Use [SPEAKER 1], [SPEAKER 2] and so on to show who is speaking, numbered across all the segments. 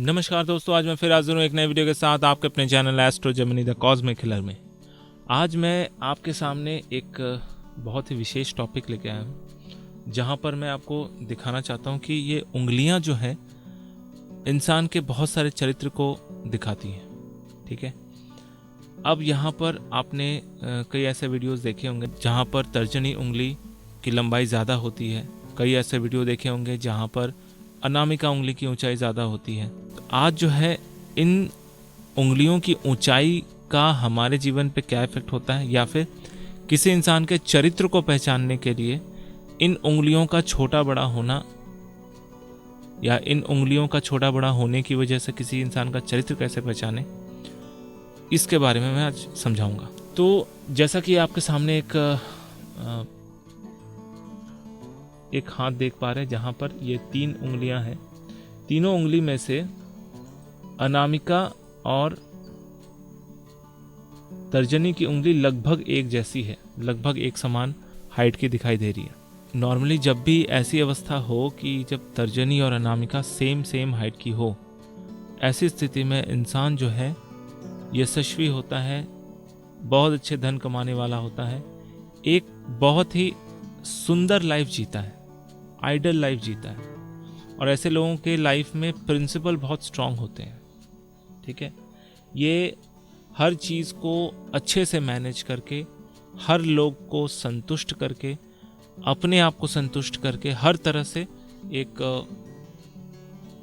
[SPEAKER 1] नमस्कार दोस्तों, आज मैं फिर हाजिर हूँ एक नए वीडियो के साथ आपके अपने channel astro Gemini the cosmic killer में। आज मैं आपके सामने एक बहुत ही विशेष टॉपिक लेके आया हूँ, जहाँ पर मैं आपको दिखाना चाहता हूँ कि ये उंगलियाँ जो हैं इंसान के बहुत सारे चरित्र को दिखाती हैं। ठीक है, अब यहाँ पर आपने कई ऐसे वीडियोस देखे होंगे जहाँ पर तर्जनी उंगली की लंबाई ज़्यादा होती है। कई ऐसे वीडियो देखे होंगे जहाँ पर अनामिका उंगली की ऊंचाई ज़्यादा होती है। तो आज जो है इन उंगलियों की ऊंचाई का हमारे जीवन पे क्या इफेक्ट होता है, या फिर किसी इंसान के चरित्र को पहचानने के लिए इन उंगलियों का छोटा बड़ा होना या इन उंगलियों का छोटा बड़ा होने की वजह से किसी इंसान का चरित्र कैसे पहचाने, इसके बारे में मैं आज समझाऊंगा। तो जैसा कि आपके सामने एक हाथ देख पा रहे हैं जहाँ पर ये 3 उंगलियां हैं। तीनों उंगली में से अनामिका और तर्जनी की उंगली लगभग एक जैसी है, लगभग एक समान हाइट की दिखाई दे रही है। नॉर्मली जब भी ऐसी अवस्था हो कि जब तर्जनी और अनामिका सेम हाइट की हो, ऐसी स्थिति में इंसान जो है यशस्वी होता है, बहुत अच्छे धन कमाने वाला होता है, एक बहुत ही सुंदर लाइफ जीता है, आइडल लाइफ जीता है। और ऐसे लोगों के लाइफ में प्रिंसिपल बहुत स्ट्रांग होते हैं। ठीक है, ये हर चीज़ को अच्छे से मैनेज करके, हर लोग को संतुष्ट करके, अपने आप को संतुष्ट करके, हर तरह से एक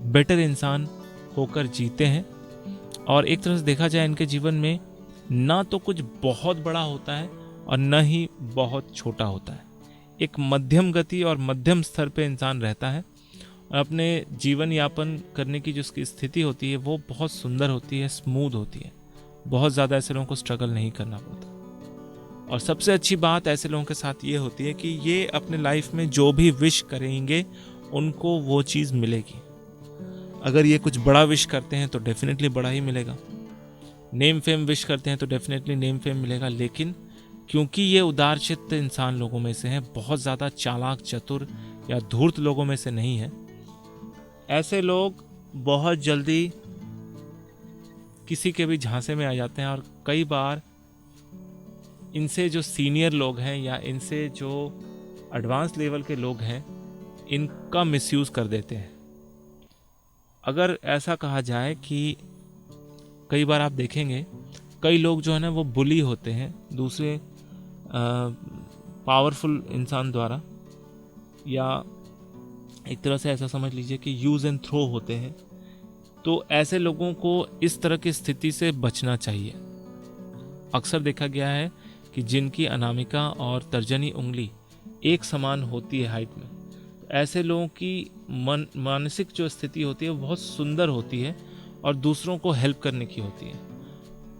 [SPEAKER 1] बेटर इंसान होकर जीते हैं। और एक तरह से देखा जाए इनके जीवन में ना तो कुछ बहुत बड़ा होता है और न ही बहुत छोटा होता है। एक मध्यम गति और मध्यम स्तर पे इंसान रहता है और अपने जीवन यापन करने की जो उसकी स्थिति होती है वो बहुत सुंदर होती है, स्मूथ होती है। बहुत ज़्यादा ऐसे लोगों को स्ट्रगल नहीं करना पड़ता। और सबसे अच्छी बात ऐसे लोगों के साथ ये होती है कि ये अपने लाइफ में जो भी विश करेंगे उनको वो चीज़ मिलेगी। अगर ये कुछ बड़ा विश करते हैं तो डेफिनेटली बड़ा ही मिलेगा। नेम फेम विश करते हैं तो डेफिनेटली नेम फेम मिलेगा। लेकिन क्योंकि ये उदारचित्त इंसान लोगों में से हैं, बहुत ज़्यादा चालाक चतुर या धूर्त लोगों में से नहीं है, ऐसे लोग बहुत जल्दी किसी के भी झांसे में आ जाते हैं। और कई बार इनसे जो सीनियर लोग हैं या इनसे जो एडवांस लेवल के लोग हैं, इनका मिसयूज़ कर देते हैं। अगर ऐसा कहा जाए कि कई बार आप देखेंगे कई लोग जो है ना वो बुली होते हैं दूसरे पावरफुल इंसान द्वारा, या एक तरह से ऐसा समझ लीजिए कि यूज़ एंड थ्रो होते हैं। तो ऐसे लोगों को इस तरह की स्थिति से बचना चाहिए। अक्सर देखा गया है कि जिनकी अनामिका और तर्जनी उंगली एक समान होती है हाइट में, ऐसे लोगों की मानसिक जो स्थिति होती है वो बहुत सुंदर होती है और दूसरों को हेल्प करने की होती है।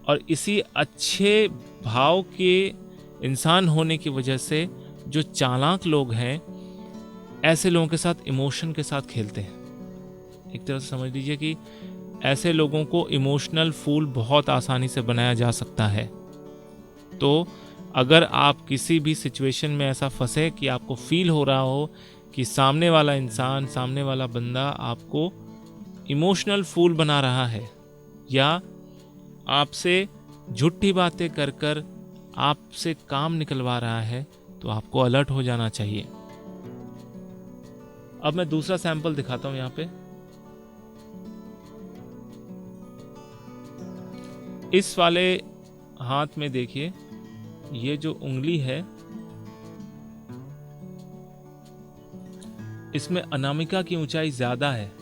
[SPEAKER 1] और इसी अच्छे भाव के इंसान होने की वजह से जो चालाक लोग हैं ऐसे लोगों के साथ इमोशन के साथ खेलते हैं। एक तरह से समझ लीजिए कि ऐसे लोगों को इमोशनल फूल बहुत आसानी से बनाया जा सकता है। तो अगर आप किसी भी सिचुएशन में ऐसा फंसे कि आपको फील हो रहा हो कि सामने वाला इंसान, सामने वाला बंदा आपको इमोशनल फूल बना रहा है या आपसे झूठी बातें कर कर आपसे काम निकलवा रहा है, तो आपको अलर्ट हो जाना चाहिए। अब मैं दूसरा सैंपल दिखाता हूं। यहाँ पे इस वाले हाथ में देखिए, ये जो उंगली है इसमें अनामिका की ऊंचाई ज्यादा है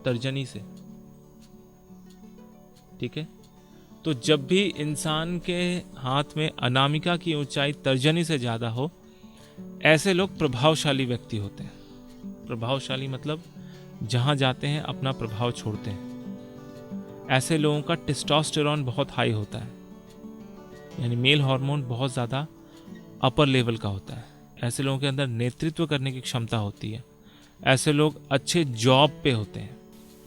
[SPEAKER 1] तर्जनी से। ठीक है, तो जब भी इंसान के हाथ में अनामिका की ऊंचाई तर्जनी से ज़्यादा हो, ऐसे लोग प्रभावशाली व्यक्ति होते हैं। प्रभावशाली मतलब जहाँ जाते हैं अपना प्रभाव छोड़ते हैं। ऐसे लोगों का टेस्टोस्टेरोन बहुत हाई होता है, यानी मेल हार्मोन बहुत ज़्यादा अपर लेवल का होता है। ऐसे लोगों के अंदर नेतृत्व करने की क्षमता होती है। ऐसे लोग अच्छे जॉब पे होते हैं।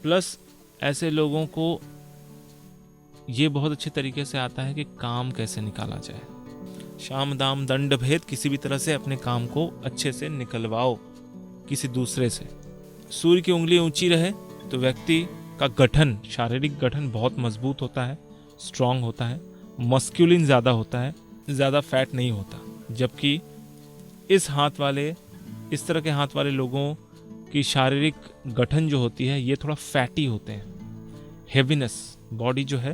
[SPEAKER 1] प्लस ऐसे लोगों को ये बहुत अच्छे तरीके से आता है कि काम कैसे निकाला जाए। शाम दाम दंड भेद किसी भी तरह से अपने काम को अच्छे से निकलवाओ किसी दूसरे से। सूर्य की उंगली ऊंची रहे तो व्यक्ति का गठन, शारीरिक गठन बहुत मजबूत होता है, स्ट्रांग होता है, मस्कुलिन ज़्यादा होता है, ज़्यादा फैट नहीं होता। जबकि इस तरह के हाथ वाले लोगों की शारीरिक गठन जो होती है ये थोड़ा फैटी होते हैं, हेवीनेस, बॉडी जो है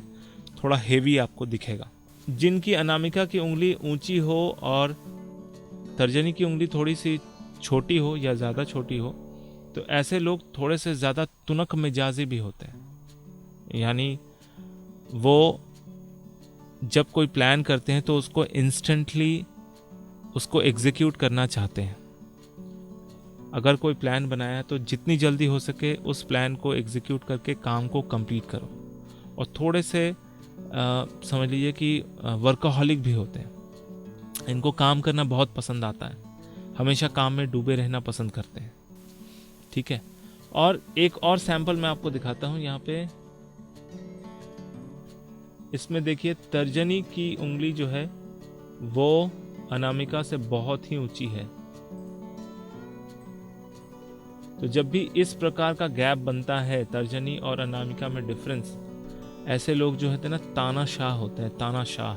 [SPEAKER 1] थोड़ा हेवी आपको दिखेगा। जिनकी अनामिका की उंगली ऊंची हो और तर्जनी की उंगली थोड़ी सी छोटी हो या ज़्यादा छोटी हो, तो ऐसे लोग थोड़े से ज़्यादा तुनक मिजाजी भी होते हैं। यानी वो जब कोई प्लान करते हैं तो उसको इंस्टेंटली उसको एग्जीक्यूट करना चाहते हैं। अगर कोई प्लान बनाया तो जितनी जल्दी हो सके उस प्लान को एग्जीक्यूट करके काम को कंप्लीट करो। और थोड़े से समझ लीजिए कि वर्कaholic भी होते हैं। इनको काम करना बहुत पसंद आता है, हमेशा काम में डूबे रहना पसंद करते हैं। ठीक है, और एक और सैंपल मैं आपको दिखाता हूँ यहाँ पे। इसमें देखिए तर्जनी की उंगली जो है वो अनामिका से बहुत ही ऊंची है। तो जब भी इस प्रकार का गैप बनता है, तर्जनी और अनामिका में डिफरेंस, ऐसे लोग जो होते हैं ना तानाशाह होते हैं। तानाशाह,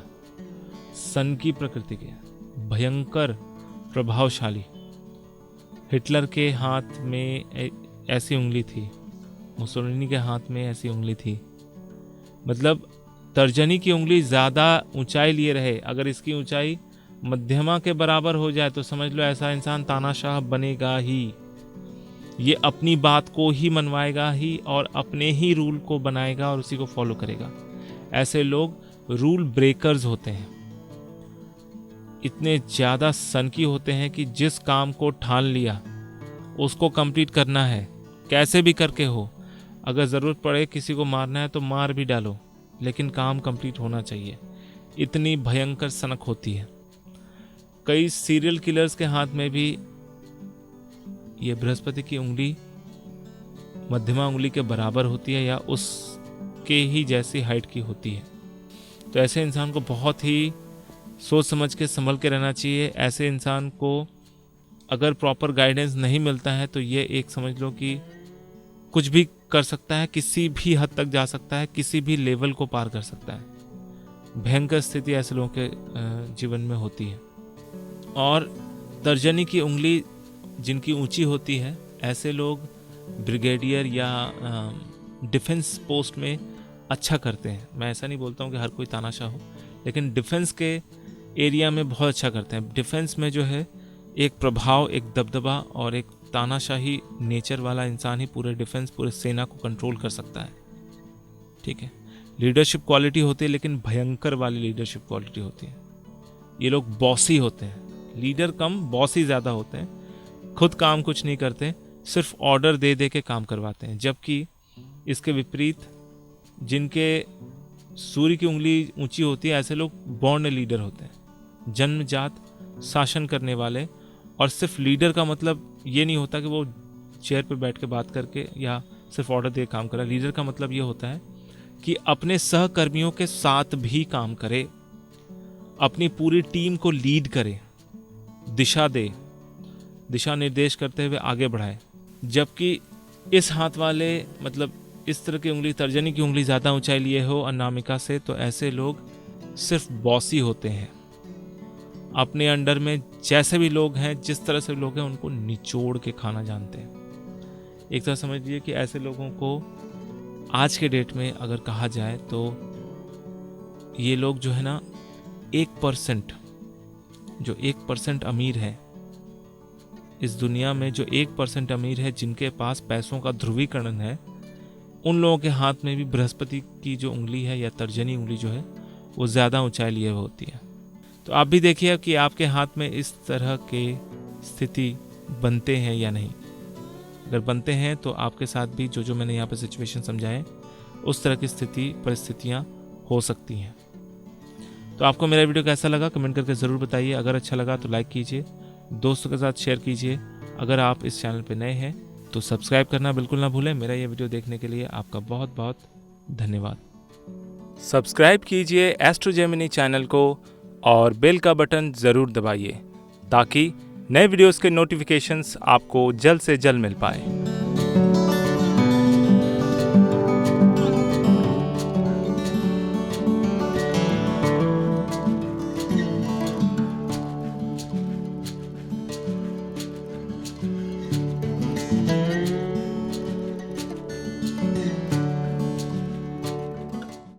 [SPEAKER 1] सन की प्रकृति के, भयंकर प्रभावशाली। हिटलर के हाथ में ऐसी उंगली थी, मुसोलिनी के हाथ में ऐसी उंगली थी। मतलब तर्जनी की उंगली ज़्यादा ऊंचाई लिए रहे, अगर इसकी ऊंचाई मध्यमा के बराबर हो जाए तो समझ लो ऐसा इंसान तानाशाह बनेगा ही। ये अपनी बात को ही मनवाएगा ही और अपने ही रूल को बनाएगा और उसी को फॉलो करेगा। ऐसे लोग रूल ब्रेकर्स होते हैं। इतने ज़्यादा सनकी होते हैं कि जिस काम को ठान लिया उसको कंप्लीट करना है, कैसे भी करके हो। अगर ज़रूरत पड़े किसी को मारना है तो मार भी डालो, लेकिन काम कंप्लीट होना चाहिए। इतनी भयंकर सनक होती है। कई सीरियल किलर्स के हाथ में भी ये बृहस्पति की उंगली मध्यमा उंगली के बराबर होती है या उसके ही जैसी हाइट की होती है। तो ऐसे इंसान को बहुत ही सोच समझ के संभल के रहना चाहिए। ऐसे इंसान को अगर प्रॉपर गाइडेंस नहीं मिलता है तो ये एक समझ लो कि कुछ भी कर सकता है, किसी भी हद तक जा सकता है, किसी भी लेवल को पार कर सकता है। भयंकर स्थिति ऐसे लोगों के जीवन में होती है। और तर्जनी की उंगली जिनकी ऊंची होती है, ऐसे लोग ब्रिगेडियर या डिफेंस पोस्ट में अच्छा करते हैं। मैं ऐसा नहीं बोलता हूँ कि हर कोई तानाशाह हो, लेकिन डिफेंस के एरिया में बहुत अच्छा करते हैं। डिफेंस में जो है एक प्रभाव, एक दबदबा और एक तानाशाही नेचर वाला इंसान ही पूरे डिफेंस, पूरे सेना को कंट्रोल कर सकता है। ठीक है, लीडरशिप क्वालिटी होती है, लेकिन भयंकर वाली लीडरशिप क्वालिटी होती है। ये लोग बॉसी होते हैं, लीडर कम बॉसी ज़्यादा होते हैं। खुद काम कुछ नहीं करते, सिर्फ ऑर्डर दे दे के काम करवाते हैं। जबकि इसके विपरीत जिनके सूर्य की उंगली ऊंची होती है, ऐसे लोग बॉर्न लीडर होते हैं, जन्मजात शासन करने वाले। और सिर्फ लीडर का मतलब ये नहीं होता कि वो चेयर पे बैठ के बात करके या सिर्फ ऑर्डर दे काम करे। लीडर का मतलब ये होता है कि अपने सहकर्मियों के साथ भी काम करे, अपनी पूरी टीम को लीड करे, दिशा दे, दिशा निर्देश करते हुए आगे बढ़ाए। जबकि इस हाथ वाले, मतलब इस तरह की उंगली, तर्जनी की उंगली ज़्यादा ऊंचाई लिए हो अनामिका से, तो ऐसे लोग सिर्फ बॉसी होते हैं। अपने अंडर में जैसे भी लोग हैं, जिस तरह से लोग हैं, उनको निचोड़ के खाना जानते हैं। एक तरह समझ लीजिए कि ऐसे लोगों को आज के डेट में अगर कहा जाए तो ये लोग जो है ना 1%, जो 1% अमीर है इस दुनिया में, जो 1% अमीर है जिनके पास पैसों का ध्रुवीकरण है, उन लोगों के हाथ में भी बृहस्पति की जो उंगली है या तर्जनी उंगली जो है वो ज़्यादा ऊंचाई लिए होती है। तो आप भी देखिए कि आपके हाथ में इस तरह के स्थिति बनते हैं या नहीं। अगर बनते हैं तो आपके साथ भी जो मैंने यहाँ पे सिचुएशन समझाए, उस तरह की स्थिति, परिस्थितियाँ हो सकती हैं। तो आपको मेरा वीडियो कैसा लगा कमेंट करके ज़रूर बताइए। अगर अच्छा लगा तो लाइक कीजिए, दोस्तों के साथ शेयर कीजिए। अगर आप इस चैनल पर नए हैं तो सब्सक्राइब करना बिल्कुल ना भूलें। मेरा ये वीडियो देखने के लिए आपका बहुत बहुत धन्यवाद। सब्सक्राइब कीजिए एस्ट्रो जेमिनी चैनल को और बेल का बटन ज़रूर दबाइए ताकि नए वीडियोस के नोटिफिकेशंस आपको जल्द से जल्द मिल पाए।